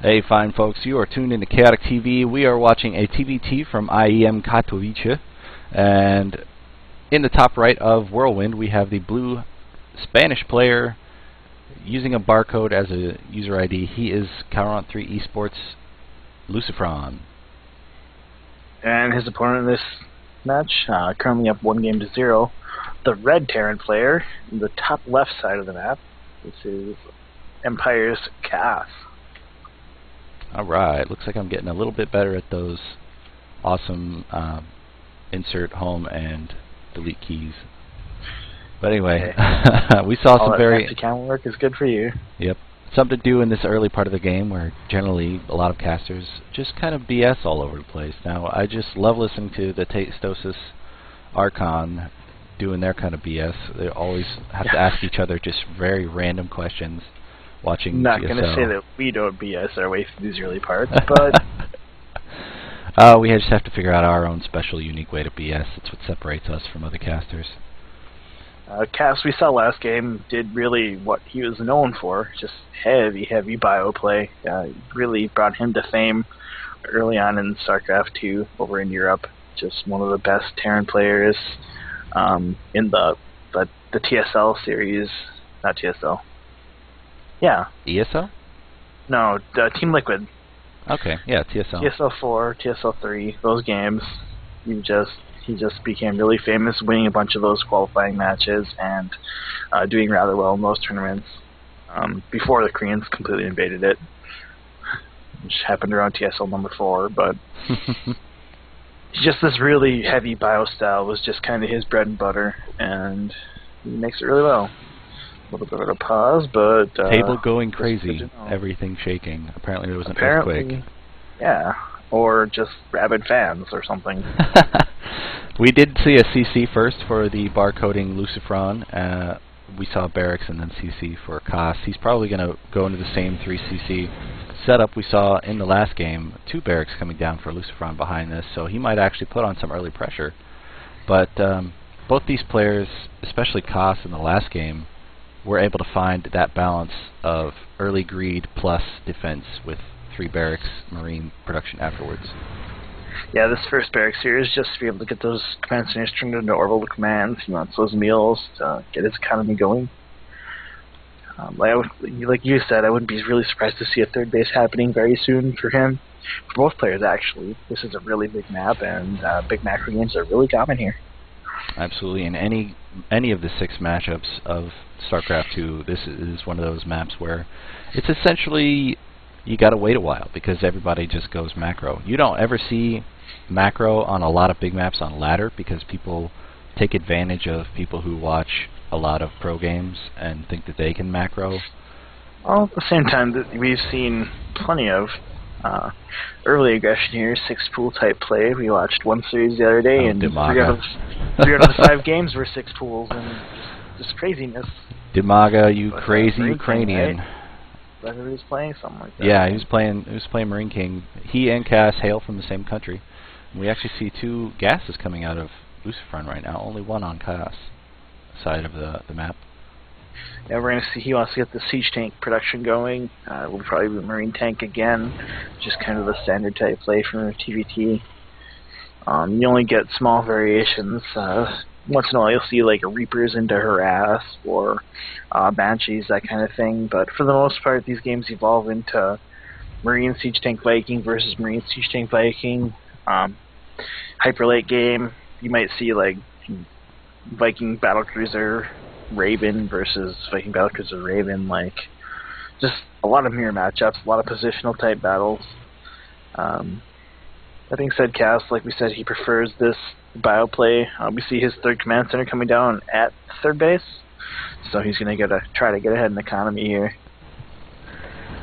Hey, fine folks, you are tuned into Chaotic TV. We are watching a TBT from IEM Katowice, and in the top right of Whirlwind we have the blue Spanish player using a barcode as a user ID. He is Ro12 Esports Lucifron. And his opponent in this match, currently up 1-0, the red Terran player, in the top left side of the map. This is Empire's Cass. Alright, looks like I'm getting a little bit better at those awesome insert home and delete keys. But anyway, we saw some very camera work is good for you. Yep. Something to do in this early part of the game where generally a lot of casters just kind of BS all over the place. Now, I just love listening to the Tastosis Archon doing their kind of BS. They always have to ask each other just very random questions. Watching Not GSL. going to say that we don't BS our way through these early parts, but we just have to figure out our own special, unique way to BS. That's what separates us from other casters. Cass, we saw last game, did really what he was known for, just heavy bio play. Really brought him to fame early on in StarCraft 2 over in Europe. Just one of the best Terran players in the TSL series. Not TSL. Yeah. ESL? No, Team Liquid. Okay, yeah, TSL. TSL 4, TSL 3, those games. He just became really famous, winning a bunch of those qualifying matches and doing rather well in those tournaments before the Koreans completely invaded it, which happened around TSL number 4. But just this really heavy bio style was just kind of his bread and butter, and he makes it really well. A little bit of a pause, but table going crazy, everything shaking. Apparently there was an earthquake. Yeah, or just rabid fans or something. We did see a CC first for the barcoding Lucifron. We saw Barracks and then CC for Cass. He's probably going to go into the same 3CC setup we saw in the last game. 2 Barracks coming down for Lucifron behind this, so he might actually put on some early pressure. But both these players, especially Cass in the last game, were able to find that balance of early greed plus defense with 3 Barracks Marine production afterwards. Yeah, this first Barracks here is just to be able to get those command centers turned into orbital commands. He wants those meals to get his economy going. Like you said, I wouldn't be really surprised to see a third base happening very soon for him. For both players, actually. This is a really big map, and big macro games are really common here. Absolutely, in any of the 6 matchups of StarCraft 2, this is one of those maps where it's essentially you gotta wait a while because everybody just goes macro. You don't ever see macro on a lot of big maps on ladder because people take advantage of people who watch a lot of pro games and think that they can macro. Well, at the same time, we've seen plenty of early aggression here, 6 pool type play. We watched one series the other day, and 3 out of the 5 games were 6 pools, and just craziness. Dimaga, you crazy Ukrainian. Right? He was playing something like that. Yeah, he was playing Marine King. He and Cass hail from the same country. And we actually see 2 gases coming out of Lucifron right now. Only one on Cass side of the map. Yeah, we're gonna see. He wants to get the siege tank production going. We'll probably be Marine tank again, just kind of the standard type play for TVT. You only get small variations. Once in a while you'll see like Reapers into Harass or Banshees, that kind of thing. But for the most part, these games evolve into Marine Siege Tank Viking versus Marine Siege Tank Viking. Hyper late game, you might see like Viking Battlecruiser Raven versus Viking Battlecruiser Raven. Like just a lot of mirror matchups, a lot of positional type battles. That being said, Cass, like we said, he prefers this bio play. We see his 3rd command center coming down at 3rd base, so he's going to try to get ahead in the economy here.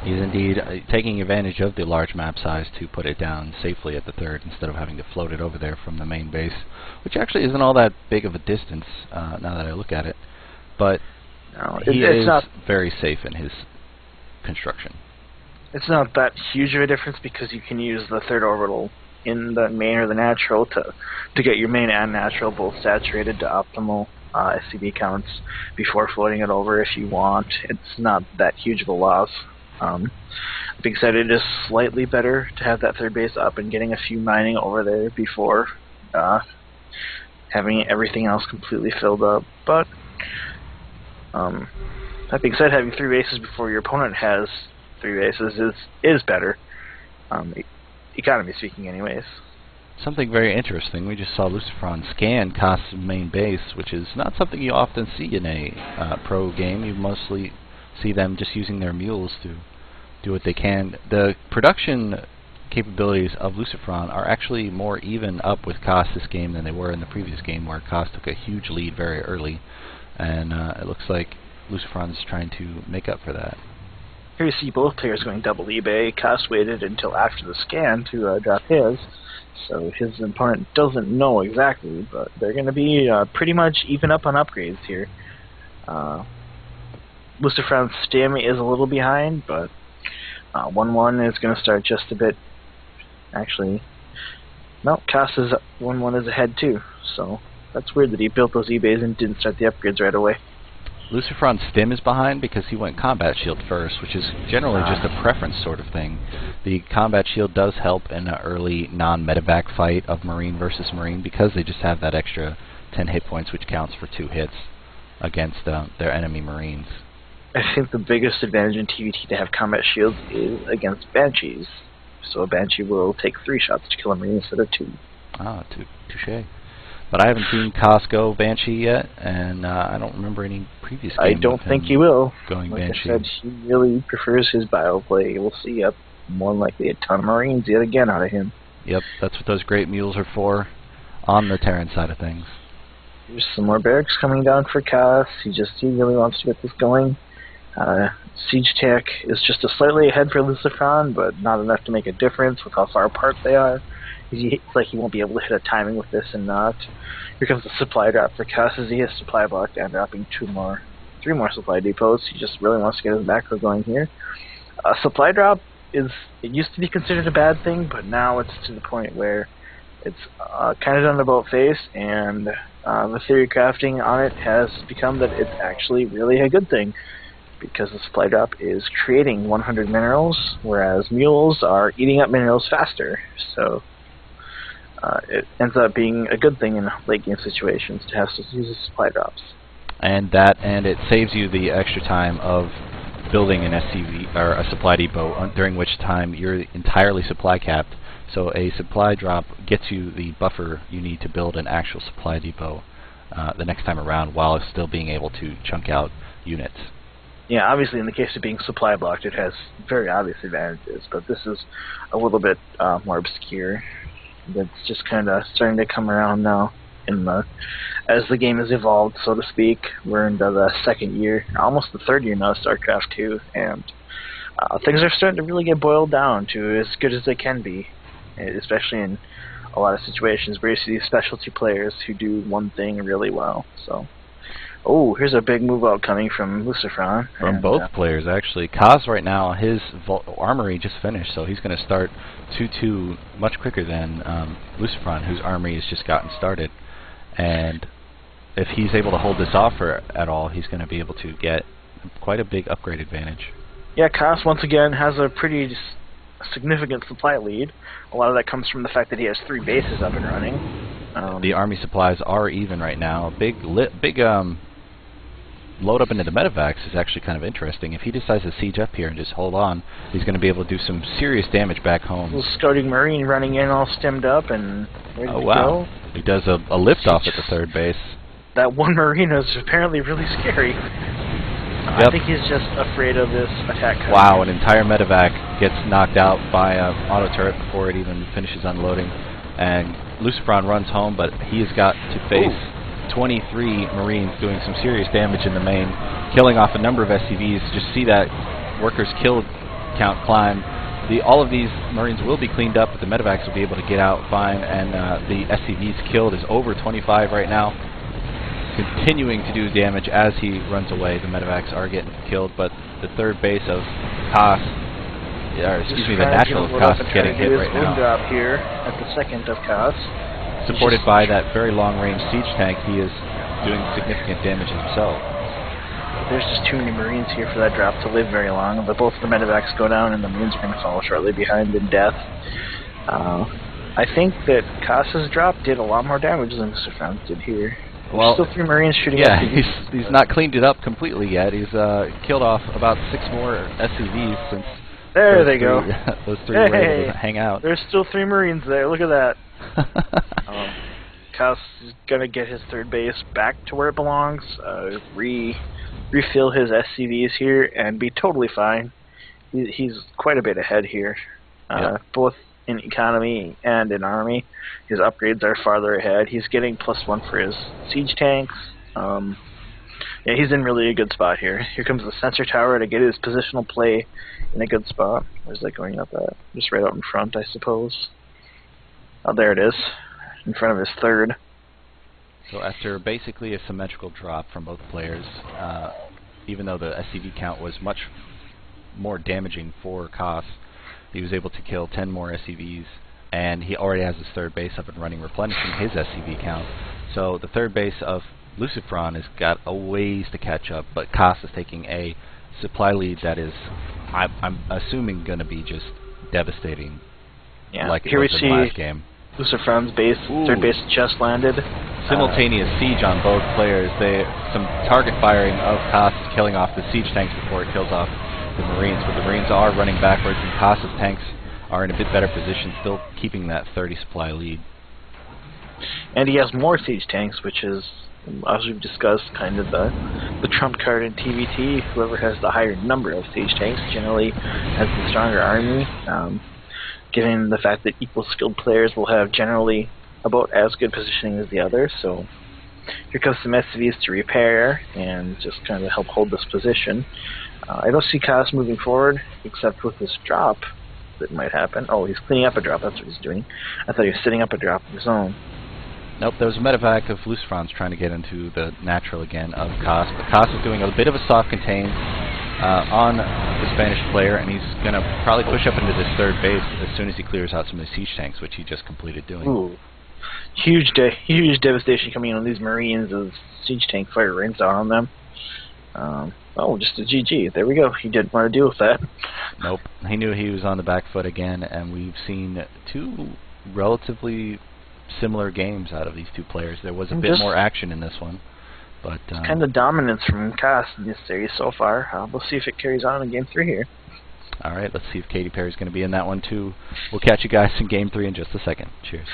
He's indeed taking advantage of the large map size to put it down safely at the 3rd instead of having to float it over there from the main base, which actually isn't all that big of a distance now that I look at it. But he is very safe in his construction. It's not that huge of a difference because you can use the 3rd orbital in the main or the natural to get your main and natural both saturated to optimal SCB counts before floating it over if you want. It's not that huge of a loss. Big excited is slightly better to have that third base up and getting a few mining over there before having everything else completely filled up. But that being said, having 3 bases before your opponent has 3 bases is better, economy speaking anyways. Something very interesting, we just saw Lucifron scan Kos' main base, which is not something you often see in a pro game. You mostly see them just using their mules to do what they can. The production capabilities of Lucifron are actually more even up with Kos this game than they were in the previous game, where Kos took a huge lead very early, and it looks like Lucifron is trying to make up for that. Here you see both players going double eBay. Kos waited until after the scan to drop his, so his opponent doesn't know exactly, but they're going to be pretty much even up on upgrades here. Lucifron's stamina is a little behind, but 1-1 is going to start just a bit. Actually, no, Kos' 1-1 is ahead too, so that's weird that he built those eBays and didn't start the upgrades right away. Lucifron's stim is behind because he went combat shield first, which is generally just a preference sort of thing. The combat shield does help in an early non-medevac fight of Marine versus Marine because they just have that extra 10 hit points, which counts for 2 hits against their enemy Marines. I think the biggest advantage in TVT to have combat shields is against Banshees. So a Banshee will take 3 shots to kill a Marine instead of 2. Ah, touche. But I haven't seen Kos go Banshee yet, and I don't remember any previous game. I don't think he will. Going like Banshee. I said, he really prefers his bio play. We'll see more than likely a ton of Marines yet again out of him. Yep, that's what those great mules are for on the Terran side of things. There's some more barracks coming down for Kos. He really wants to get this going. Siege Tech is just a slightly ahead for Lucifron, but not enough to make a difference with how far apart they are. It's like he won't be able to hit a timing with this and not. Here comes the supply drop for Kos as he has supply block and dropping 3 more supply depots. He just really wants to get his macro going here. Supply drop it used to be considered a bad thing, but now it's to the point where it's kind of done about face, and the theory crafting on it has become that it's actually really a good thing, because the supply drop is creating 100 minerals, whereas mules are eating up minerals faster. So it ends up being a good thing in late game situations to have to use the supply drops. And it saves you the extra time of building an SCV or a supply depot, during which time you're entirely supply capped. So a supply drop gets you the buffer you need to build an actual supply depot the next time around, while still being able to chunk out units. Yeah, obviously in the case of being supply blocked, it has very obvious advantages, but this is a little bit more obscure. That's just kind of starting to come around now as the game has evolved, so to speak. We're into the 2nd year, almost the 3rd year now of StarCraft 2, and things are starting to really get boiled down to as good as they can be, especially in a lot of situations where you see these specialty players who do one thing really well. So, oh, here's a big move out coming from Lucifron. From both players, actually. Kos right now, his armory just finished, so he's going to start 2-2 much quicker than Lucifron, whose armory has just gotten started. And if he's able to hold this off at all, he's going to be able to get quite a big upgrade advantage. Yeah, Kos once again has a pretty significant supply lead. A lot of that comes from the fact that he has 3 bases up and running. The army supplies are even right now. Big load up into the medevacs is actually kind of interesting. If he decides to siege up here and just hold on, he's going to be able to do some serious damage back home. Little scouting Marine running in all stemmed up and ready to go. He does a liftoff at the 3rd base. That one Marine is apparently really scary. Yep. I think he's just afraid of this attack coming. Wow, an entire medevac gets knocked out by an auto turret before it even finishes unloading. And Lucifron runs home, but he has got to face 23 Marines doing some serious damage in the main, killing off a number of SCVs. Just see that workers killed count climb. All of these Marines will be cleaned up, but the medevacs will be able to get out fine, and the SCVs killed is over 25 right now, continuing to do damage as he runs away. The medevacs are getting killed, but the 3rd base of Kos, the natural of Kos, is getting hit right now. Drop here at the 2nd of Kos. Supported by that very long-range siege tank, he is doing significant damage himself. there's just too many Marines here for that drop to live very long. But both the medevacs go down, and the Marines are going to follow shortly behind in death. I think that Kasa's drop did a lot more damage than Lucifron did here. Well, there's still 3 Marines shooting. Yeah, he's not cleaned it up completely yet. He's killed off about 6 more SCVs since. There they go. Those 3 were able to hang out. There's still 3 Marines there. Look at that. Kas is going to get his 3rd base back to where it belongs, refill his SCVs here, and be totally fine. He's quite a bit ahead here, both in economy and in army. His upgrades are farther ahead. He's getting +1 for his siege tanks. Yeah, he's in really a good spot here. Here comes the sensor tower to get his positional play in a good spot. Where's that going up at? Just right out in front, I suppose. Oh, there it is, in front of his 3rd. So after basically a symmetrical drop from both players, even though the SCV count was much more damaging for Kas, he was able to kill 10 more SCVs, and he already has his 3rd base up and running, replenishing his SCV count. So the 3rd base of Lucifron has got a ways to catch up, but Kas is taking a supply lead that is, I'm assuming, going to be just devastating. Yeah, like it here was we in the see last game. Lucifron's base, 3rd base just landed. Simultaneous siege on both players. Some target firing of Kas killing off the siege tanks before it kills off the Marines, but the Marines are running backwards, and Kas's tanks are in a bit better position, still keeping that 30 supply lead. And he has more siege tanks, which is, as we've discussed, kind of the trump card in TVT. Whoever has the higher number of siege tanks generally has the stronger army, given the fact that equal skilled players will have generally about as good positioning as the other. So here comes some SCVs to repair and just kind of help hold this position. I don't see Kas moving forward, except with this drop that might happen. Oh, he's cleaning up a drop, that's what he's doing. I thought he was setting up a drop of his own. Nope, there was a medevac of Lucifron's trying to get into the natural again of Kas, but Kas is doing a bit of a soft contain on the Spanish player, and he's going to probably push up into this 3rd base as soon as he clears out some of the siege tanks, which he just completed doing. Ooh. Huge devastation coming in on these Marines as siege tank fire rains down on them. Oh, just a GG. There we go. He didn't want to deal with that. Nope. He knew he was on the back foot again, and we've seen 2 relatively similar games out of these 2 players. There was a bit more action in this one, but kind of dominance from Kas in this series so far. We'll see if it carries on in Game 3 here. All right, let's see if Katy Perry's going to be in that one too. We'll catch you guys in Game 3 in just a second. Cheers.